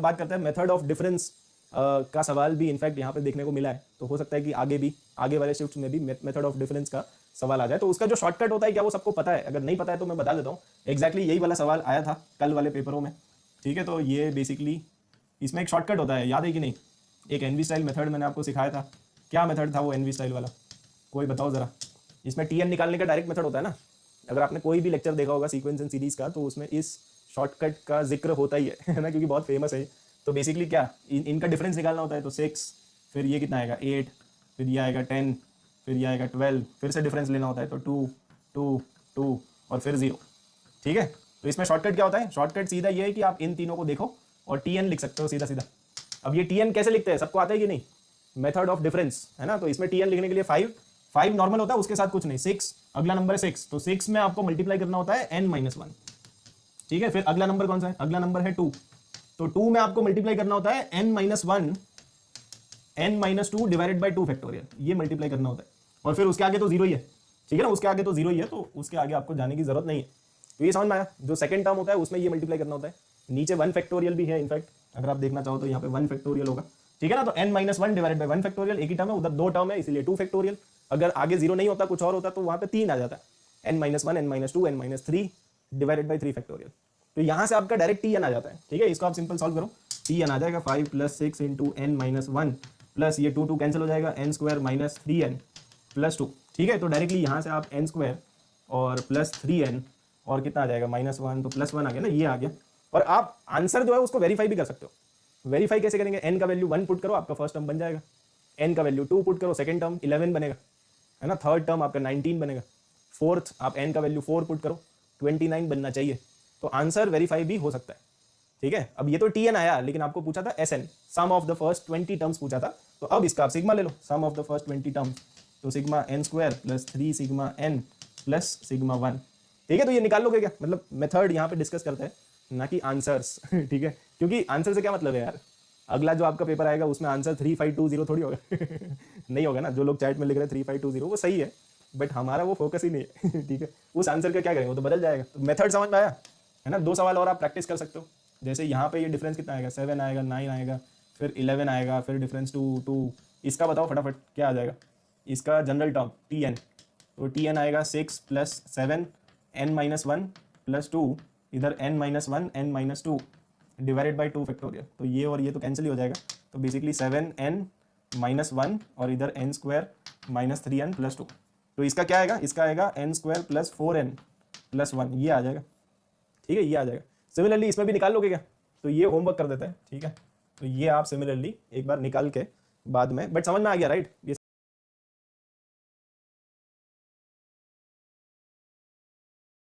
बात करते हैं मेथड ऑफ डिफरेंस का सवाल भी इनफैक्ट यहाँ पे देखने को मिला है, तो हो सकता है कि आगे वाले शिफ्ट में भी मेथड ऑफ डिफरेंस का सवाल आ जाए। तो उसका जो शॉर्टकट होता है क्या वो सबको पता है? अगर नहीं पता है तो मैं बता देता हूँ। एग्जैक्टली यही वाला सवाल आया था कल वाले पेपरों में, ठीक है। तो ये बेसिकली इसमें एक शॉर्टकट होता है, याद है कि नहीं? एक एनवी स्टाइल मेथड मैंने आपको सिखाया था। क्या मेथड था वो एनवी स्टाइल वाला? कोई बताओ ज़रा। इसमें टी एन निकालने का डायरेक्ट मेथड होता है ना। अगर आपने कोई भी लेक्चर देखा होगा सीक्वेंस एंड सीरीज का, तो उसमें इस शॉर्टकट का जिक्र होता ही है ना, क्योंकि बहुत फेमस है। तो बेसिकली क्या इनका डिफरेंस निकालना होता है। तो 6, फिर ये कितना आएगा 8, फिर ये आएगा 10, फिर ये आएगा 12, फिर से डिफरेंस लेना होता है। तो 2 2 2 और फिर 0, ठीक है। तो इसमें शॉर्टकट क्या होता है? शॉर्टकट सीधा ये है कि आप इन तीनों को देखो और टी एन लिख सकते हो सीधा सीधा। अब ये टी एन कैसे लिखते हैं, सबको आता है कि नहीं? मेथड ऑफ डिफरेंस है ना। तो इसमें टी एन लिखने के लिए 5 नॉर्मल होता है, उसके साथ कुछ नहीं। 6 अगला नंबर है 6, तो 6 में आपको मल्टीप्लाई करना होता है n-1, ठीक है। फिर अगला नंबर कौन सा है? अगला नंबर है 2, तो 2 में आपको मल्टीप्लाई करना होता है n-1 n-2 divided by 2 factorial, ये मल्टीप्लाई करना होता है। और फिर उसके आगे तो 0 ही है, ठीक है ना। उसके आगे तो 0 ही है, तो उसके आगे आपको जाने की जरूरत नहीं है। तो ये समझ में आया? जो सेकंड टर्म होता है उसमें ये मल्टीप्लाई करना होता है। नीचे 1 फैक्टोरियल भी है, इनफैक्ट अगर आप देखना चाहो तो यहाँ पे 1 फैक्टोरियल होगा, ठीक है ना। तो n-1 डिवाइडेड बाय 1 फैक्टोरियल, एक ही टर्म है, उधर 2 टर्म है इसलिए 2 फैक्टोरियल। अगर आगे 0 नहीं होता, कुछ और होता, तो वहाँ पे 3 आ जाता है, n-1 n-2 n-3 divided by 3 factorial. तो यहाँ से आपका डायरेक्ट टी एन आ जाता है, ठीक है। इसको आप सिंपल सॉल्व करो, टी एन आ जाएगा 5 + 6 × n-1 प्लस ये 2 कैंसिल हो जाएगा, n² - 3n + 2, ठीक है। तो डायरेक्टली यहाँ से आप n² और प्लस 3n और कितना आ जाएगा -1, तो +1 आ गया ना, ये आ गया। और आप आंसर जो है उसको वेरीफाई भी कर सकते हो। वेरीफाई कैसे करेंगे? n का वैल्यू 1 पुट करो, आपका फर्स्ट टर्म बन जाएगा। n का वैल्यू 2 पुट करो, सेकंड टर्म 11 बनेगा, है ना। थर्ड टर्म आपका 19 बनेगा। फोर्थ आप n का वैल्यू 4 पुट करो, 29 बनना चाहिए। तो आंसर वेरीफाई भी हो सकता है, ठीक है। अब ये तो टी एन आया, लेकिन आपको पूछा था S N, sum of the first 20 terms पूछा था। तो अब इसका आप सिग्मा ले लो, sum of the first 20 terms. तो sigma n² + 3 sigma n + sigma 1, ठीक है। तो ये निकाल लोगे क्या? मतलब मेथड यहाँ पे डिस्कस करते हैं, ना कि आंसर्स ठीक है। क्योंकि आंसर से क्या मतलब है यार? अगला जो आपका पेपर आएगा उसमें आंसर 3520 थोड़ी होगा नहीं होगा ना। जो लोग चैट में लिख रहे हैं 3520 वो सही है, बट हमारा वो फोकस ही नहीं है ठीक है। उस आंसर का क्या करेंगे, वो तो बदल जाएगा। तो मेथड समझ में आया है ना। 2 सवाल और आप प्रैक्टिस कर सकते हो। जैसे यहाँ पे ये डिफरेंस कितना आएगा, 7 आएगा, 9 आएगा, फिर 11 आएगा, फिर डिफरेंस 2 इसका बताओ फटाफट क्या आ जाएगा। इसका जनरल टर्म टी एन, तो टी एन आएगा 6 + 7 n-1 + 2, इधर n-1 n-2 divided by 2 factorial. तो ये और ये तो कैंसिल ही हो जाएगा। तो बेसिकली 7n-1 और इधर n² - 3n + 2। तो इसका क्या आएगा? इसका आएगा n² + 4n + 1, ये आ जाएगा, ठीक है। ये आ जाएगा। सिमिलरली इसमें भी निकाल लोगे क्या? तो ये होमवर्क कर देता है, ठीक है। तो ये आप सिमिलरली एक बार निकाल के बाद में, बट समझ में आ गया राइट? ये